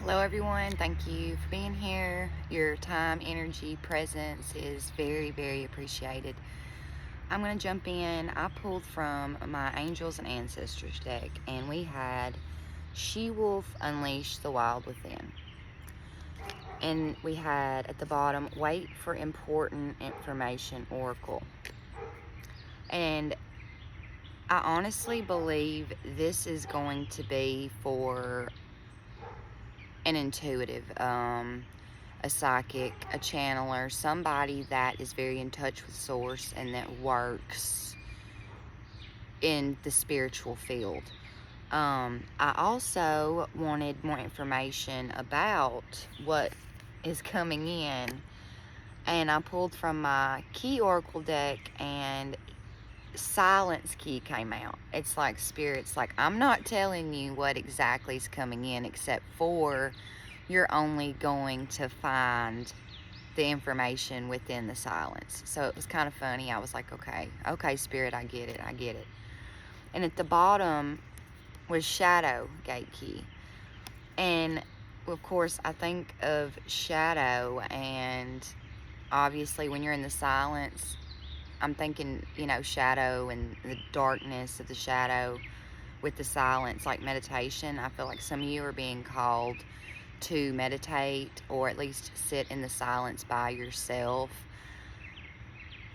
Hello everyone, thank you for being here. Your time, energy, presence is very, very appreciated. I'm going to jump in. I pulled from my Angels and Ancestors deck, and we had She-Wolf Unleash the Wild Within. And we had at the bottom, Wait for Important Information Oracle. And I honestly believe this is going to be for an intuitive, a psychic, a channeler, somebody that is very in touch with source and that works in the spiritual field. I also wanted more information about what is coming in, and I pulled from my Key Oracle deck, and Silence Key came out. It's like Spirit's like, I'm not telling you what exactly is coming in, except for you're only going to find the information within the silence. So it was kind of funny. I was like, okay, Spirit, I get it. And at the bottom was Shadow Gate Key. And of course, I think of shadow, and obviously when you're in the silence, I'm thinking, shadow and the darkness of the shadow with the silence, like meditation. I feel like some of you are being called to meditate, or at least sit in the silence by yourself,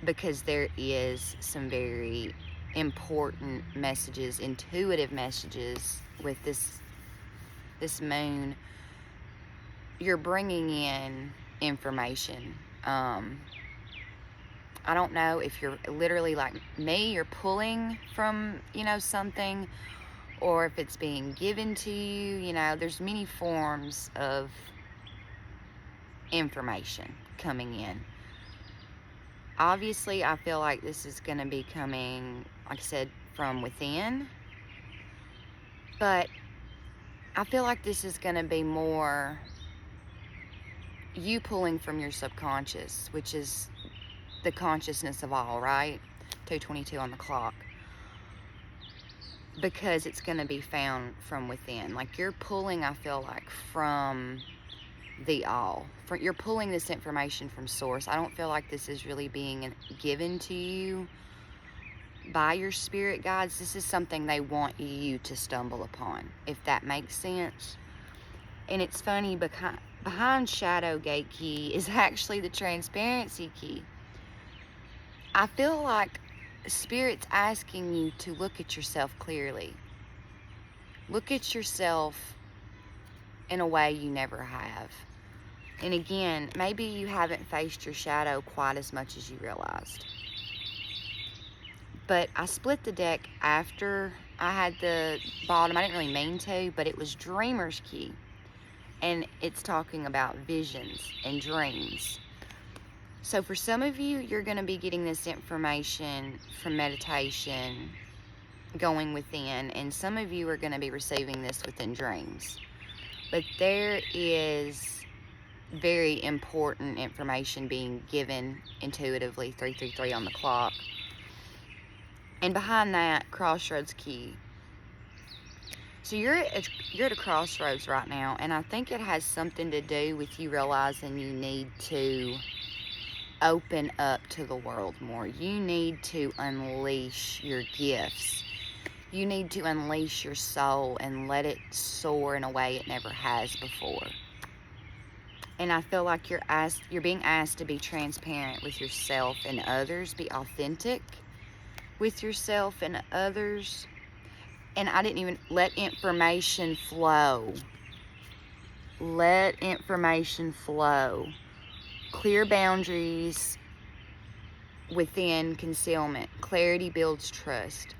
because there is some very important messages, intuitive messages with this moon. You're bringing in information. I don't know if you're literally like me, you're pulling from, something, or if it's being given to you. There's many forms of information coming in. Obviously, I feel like this is going to be coming, like I said, from within. But I feel like this is going to be more you pulling from your subconscious, which is the consciousness of all, right? 2:22 on the clock. Because it's going to be found from within. Like you're pulling, I feel like, from the all. You're pulling this information from source. I don't feel like this is really being given to you by your spirit guides. This is something they want you to stumble upon, if that makes sense. And it's funny, behind Shadow Gate Key is actually the Transparency Key. I feel like Spirit's asking you to look at yourself clearly. Look at yourself in a way you never have. And again, maybe you haven't faced your shadow quite as much as you realized. But I split the deck after I had the bottom. I didn't really mean to, but it was Dreamer's Key. And it's talking about visions and dreams. So for some of you, you're going to be getting this information from meditation, going within, and some of you are going to be receiving this within dreams. But there is very important information being given intuitively, 333 on the clock. And behind that, Crossroads Key. So you're at a crossroads right now, and I think it has something to do with you realizing you need to open up to the world more. You need to unleash your gifts. You need to unleash your soul and let it soar in a way it never has before. And I feel like you're being asked to be transparent with yourself and others, be authentic with yourself and others. And I didn't even let information flow. Let information flow. Clear boundaries within concealment. Clarity builds trust.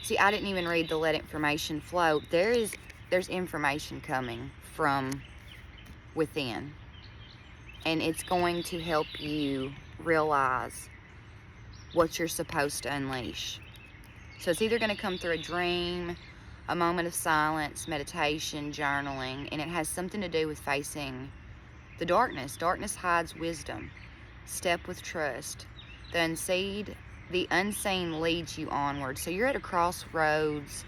See, I didn't even read the let information flow. There's information coming from within. And it's going to help you realize what you're supposed to unleash. So it's either going to come through a dream, a moment of silence, meditation, journaling, and it has something to do with facing the darkness. Darkness hides wisdom. Step with trust. The unseen leads you onward. So you're at a crossroads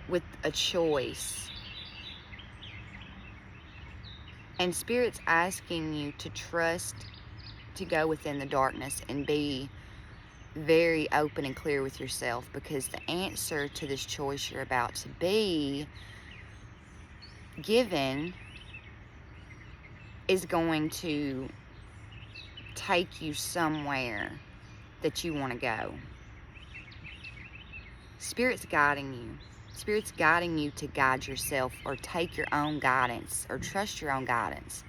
with a choice. And Spirit's asking you to trust, to go within the darkness and be very open and clear with yourself, because the answer to this choice you're about to be given is going to take you somewhere that you want to go. Spirit's guiding you. Spirit's guiding you to guide yourself, or take your own guidance, or trust your own guidance.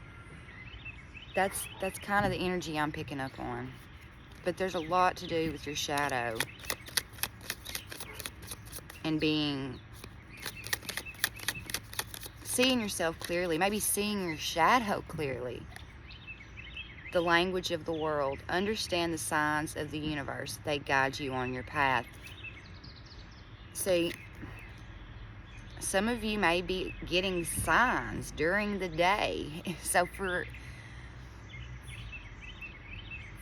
That's kind of the energy I'm picking up on. But there's a lot to do with your shadow and seeing yourself clearly, maybe seeing your shadow clearly. The language of the world. Understand the signs of the universe. They guide you on your path. See, some of you may be getting signs during the day. So for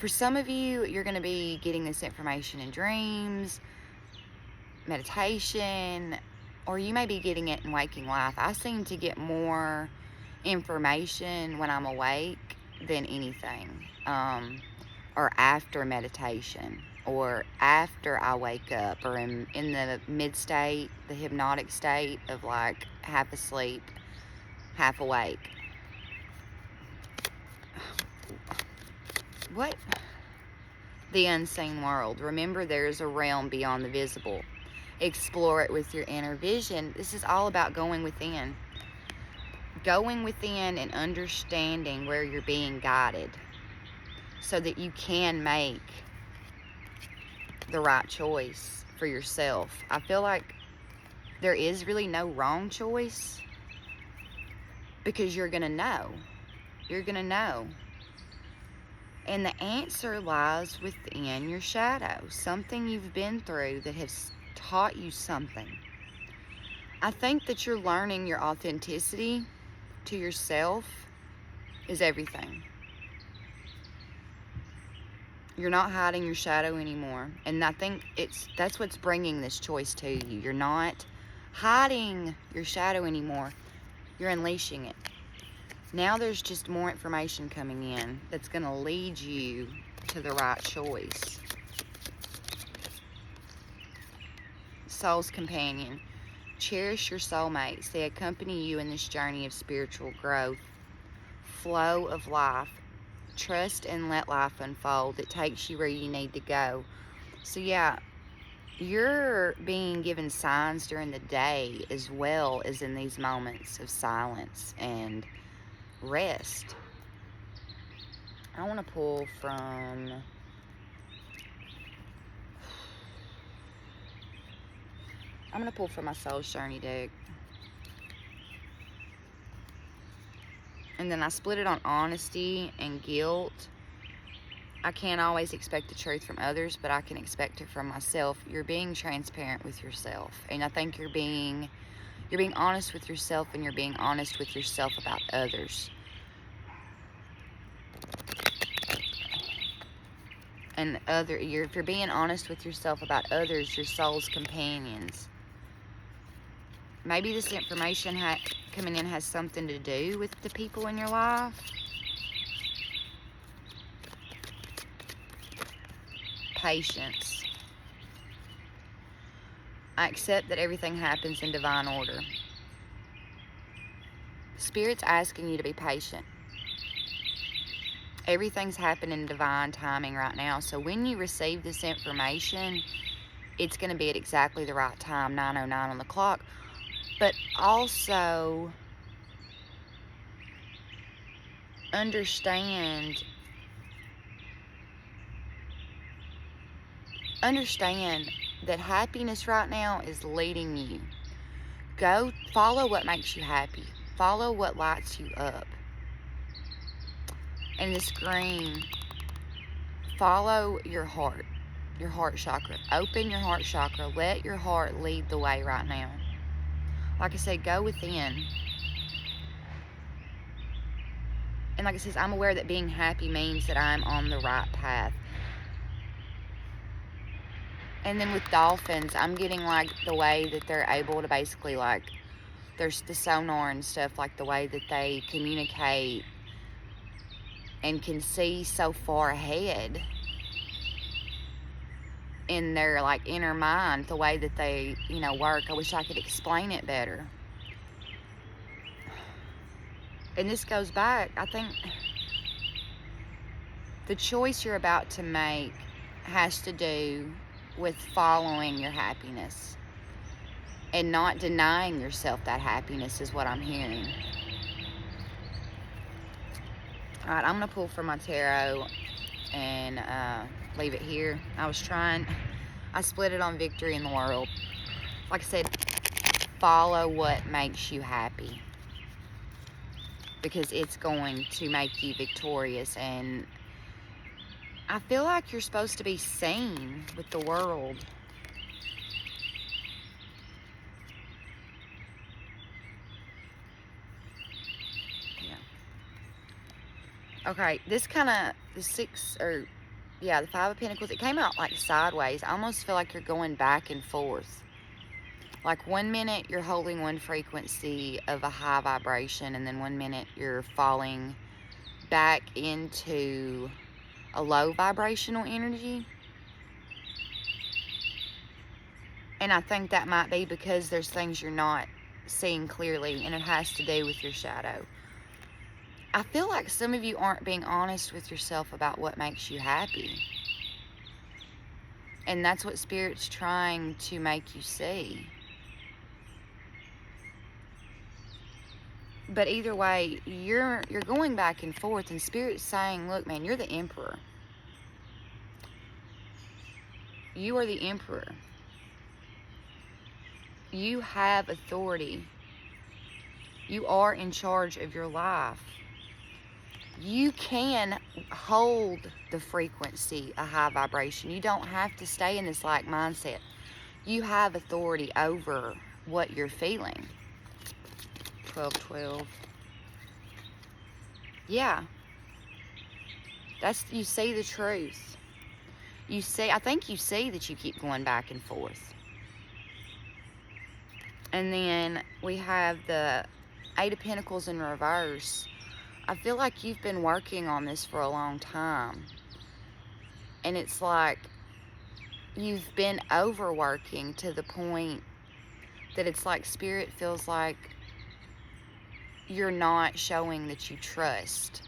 some of you, you're going to be getting this information in dreams, meditation, or you may be getting it in waking life. I seem to get more information when I'm awake than anything, or after meditation, or after I wake up, or in the mid state, the hypnotic state of like half asleep, half awake. What? The unseen world. Remember, there's a realm beyond the visible. Explore it with your inner vision. This is all about going within. Going within and understanding where you're being guided, so that you can make the right choice for yourself. I feel like there is really no wrong choice, because you're going to know. You're going to know. And the answer lies within your shadow. Something you've been through that has taught you something. I think that you're learning your authenticity to yourself is everything. You're not hiding your shadow anymore. And I think that's what's bringing this choice to you. You're not hiding your shadow anymore. You're unleashing it. Now there's just more information coming in that's going to lead you to the right choice. Soul's companion. Cherish your soulmates. They accompany you in this journey of spiritual growth. Flow of life. Trust and let life unfold. It takes you where you need to go. So yeah, you're being given signs during the day as well as in these moments of silence and rest. I want to pull from my Soul's Journey deck. And then I split it on honesty and guilt. I can't always expect the truth from others, but I can expect it from myself. You're being transparent with yourself. And I think you're being honest with yourself, and you're being honest with yourself about others. And if you're being honest with yourself about others, your soul's companions. Maybe this information coming in has something to do with the people in your life. Patience. I accept that everything happens in divine order. Spirit's asking you to be patient. Everything's happening in divine timing right now. So when you receive this information, it's going to be at exactly the right time, 9:09 on the clock. But also understand that happiness right now is leading you. Go follow what makes you happy. Follow what lights you up. And this green, follow your heart chakra. Open your heart chakra. Let your heart lead the way right now. Like I said, go within. And like it says, I'm aware that being happy means that I'm on the right path. And then with dolphins, I'm getting like the way that they're able to basically like There's the sonar and stuff, like the way that they communicate and can see so far ahead in their like inner mind, the way that they, you know, work. I wish I could explain it better. And this goes back, I think the choice you're about to make has to do with following your happiness and not denying yourself that happiness, is what I'm hearing. All right, I'm going to pull from my tarot and leave it here. I split it on Victory in the World. Like I said, follow what makes you happy, because it's going to make you victorious. And I feel like you're supposed to be seen with the world. Yeah. Okay, this kind of, the Five of Pentacles, it came out like sideways. I almost feel like you're going back and forth. Like 1 minute you're holding one frequency of a high vibration, and then 1 minute you're falling back into a low vibrational energy. And I think that might be because there's things you're not seeing clearly, and it has to do with your shadow. I feel like some of you aren't being honest with yourself about what makes you happy. And that's what Spirit's trying to make you see. But either way, you're going back and forth, and Spirit's saying, look, man, you're the Emperor. You are the Emperor. You have authority. You are in charge of your life. You can hold the frequency, a high vibration. You don't have to stay in this lack mindset. You have authority over what you're feeling. 12. Yeah. You see the truth. I think you see that you keep going back and forth. And then we have the Eight of Pentacles in reverse. I feel like you've been working on this for a long time. And it's like you've been overworking to the point that it's like Spirit feels like you're not showing that you trust.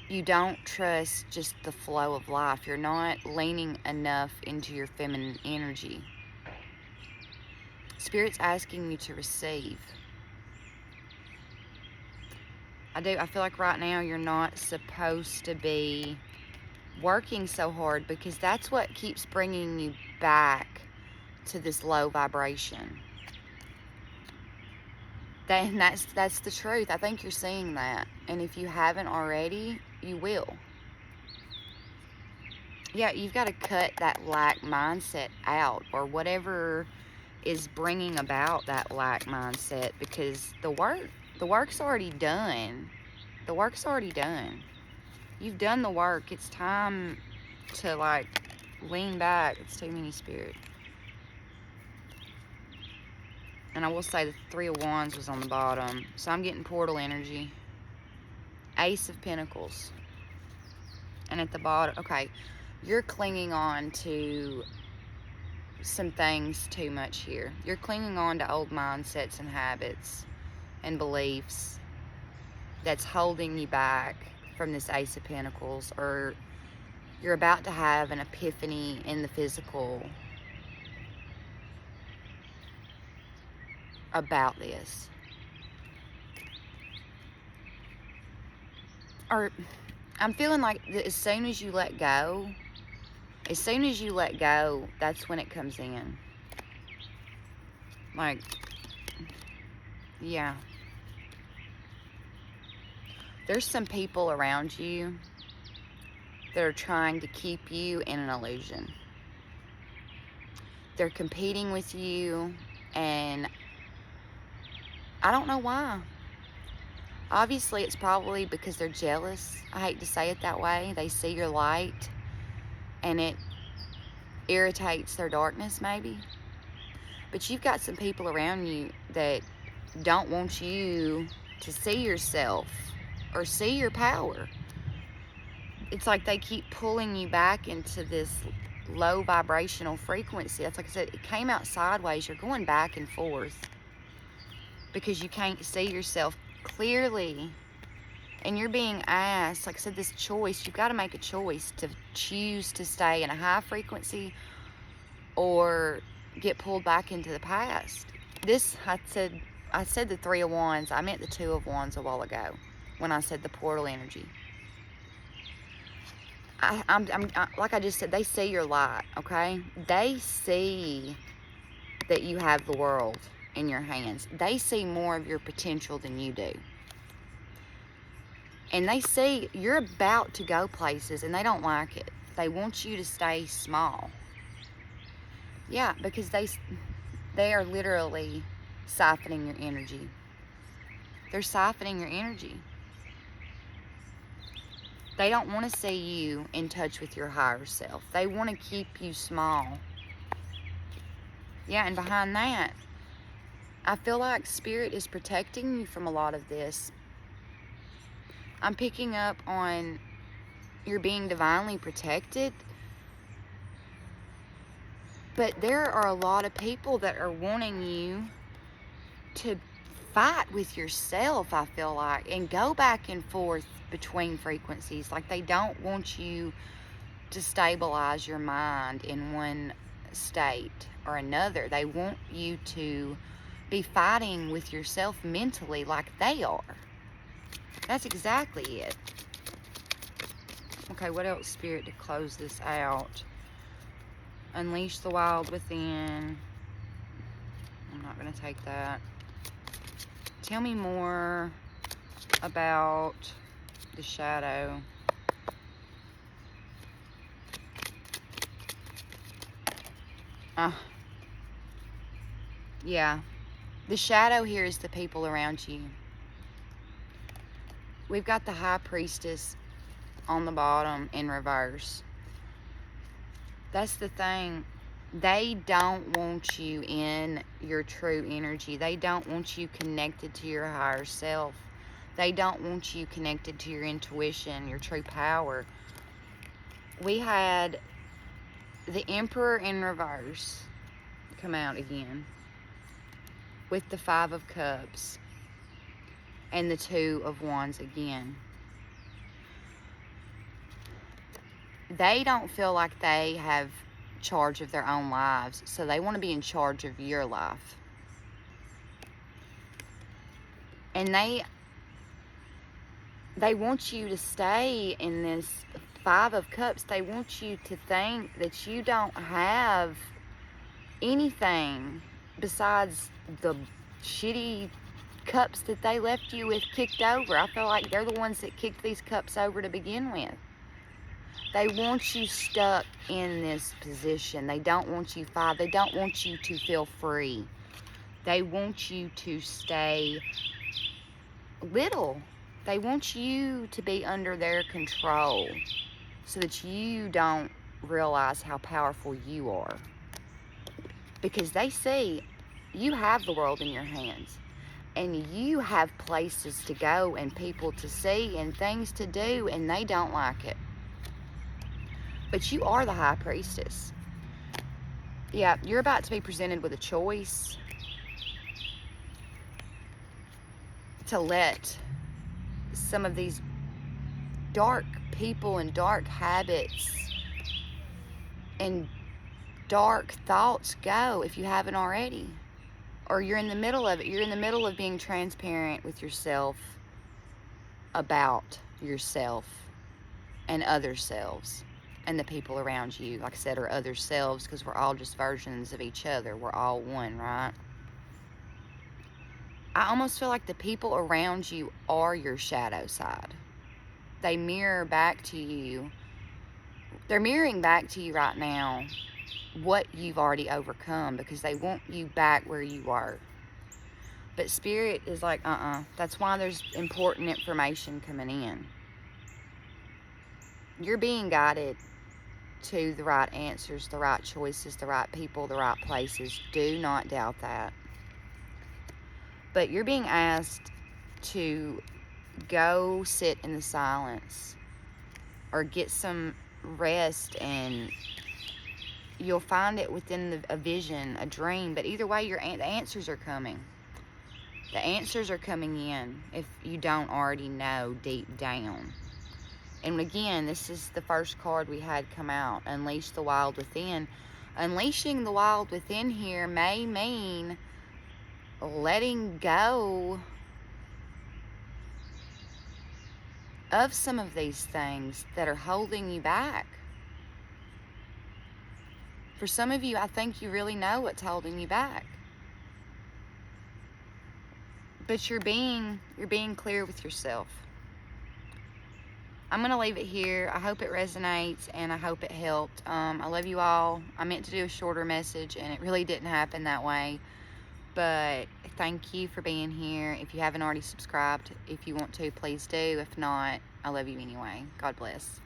You don't trust just the flow of life. You're not leaning enough into your feminine energy. Spirit's asking you to receive. I feel like right now you're not supposed to be working so hard, because that's what keeps bringing you back to this low vibration. That's the truth. I think you're seeing that. And if you haven't already, you will. Yeah, you've got to cut that lack mindset out, or whatever is bringing about that lack mindset, because the work's already done. The work's already done. You've done the work. It's time to like lean back. It's too many, Spirit. And I will say the Three of Wands was on the bottom. So I'm getting portal energy. Ace of Pentacles. And at the bottom, okay, you're clinging on to some things too much here. You're clinging on to old mindsets and habits and beliefs that's holding you back from this Ace of Pentacles, or you're about to have an epiphany in the physical about this. Or I'm feeling like as soon as you let go, that's when it comes in. Like, yeah. There's some people around you that are trying to keep you in an illusion. They're competing with you, and I don't know why. Obviously, it's probably because they're jealous. I hate to say it that way. They see your light, and it irritates their darkness, maybe. But you've got some people around you that don't want you to see yourself or see your power. It's like they keep pulling you back into this low vibrational frequency. That's like I said, it came out sideways. You're going back and forth because you can't see yourself clearly. And you're being asked, like I said, this choice, you've got to make a choice to choose to stay in a high frequency or get pulled back into the past. This, I said the Three of Wands. I meant the Two of Wands a while ago when I said the portal energy. I'm like I just said, they see your light, okay? They see that you have the world in your hands. They see more of your potential than you do. And they see you're about to go places and they don't like it. They want you to stay small. Yeah, because they are literally siphoning your energy. They're siphoning your energy. They don't want to see you in touch with your higher self. They want to keep you small. Yeah, and behind that, I feel like Spirit is protecting you from a lot of this. I'm picking up on you're being divinely protected. But there are a lot of people that are wanting you to fight with yourself, I feel like, and go back and forth between frequencies. Like they don't want you to stabilize your mind in one state or another. They want you to be fighting with yourself mentally like they are. That's exactly it. Okay, what else, Spirit, to close this out? Unleash the wild within. I'm not going to take that. Tell me more about the shadow. Yeah. The shadow here is the people around you. We've got the High Priestess on the bottom in reverse. That's the thing. They don't want you in your true energy. They don't want you connected to your higher self. They don't want you connected to your intuition, your true power. We had the Emperor in reverse come out again with the Five of Cups and the Two of Wands again. They don't feel like they have charge of their own lives, so they want to be in charge of your life. And they want you to stay in this Five of Cups. They want you to think that you don't have anything besides the shitty cups that they left you with kicked over. I feel like they're the ones that kicked these cups over to begin with. They want you stuck in this position. They don't want you five. They don't want you to feel free. They want you to stay little. They want you to be under their control so that you don't realize how powerful you are. Because they see you have the world in your hands. And you have places to go and people to see and things to do, and they don't like it. But you are the High Priestess. Yeah, you're about to be presented with a choice to let some of these dark people and dark habits and dark thoughts go if you haven't already. Or you're in the middle of it. You're in the middle of being transparent with yourself about yourself and other selves. And the people around you, like I said, are other selves, because we're all just versions of each other. We're all one, right? I almost feel like the people around you are your shadow side. They mirror back to you. They're mirroring back to you right now what you've already overcome, because they want you back where you were. But Spirit is like, that's why there's important information coming in. You're being guided. to the right answers, the right choices, the right people, the right places. Do not doubt that. But you're being asked to go sit in the silence or get some rest, and you'll find it within a vision, a dream. But either way, the answers are coming. The answers are coming in if you don't already know deep down. And again, this is the first card we had come out, Unleash the Wild Within. Unleashing the wild within here may mean letting go of some of these things that are holding you back. For some of you, I think you really know what's holding you back. But you're being clear with yourself. I'm going to leave it here. I hope it resonates, and I hope it helped. I love you all. I meant to do a shorter message, and it really didn't happen that way. But thank you for being here. If you haven't already subscribed, if you want to, please do. If not, I love you anyway. God bless.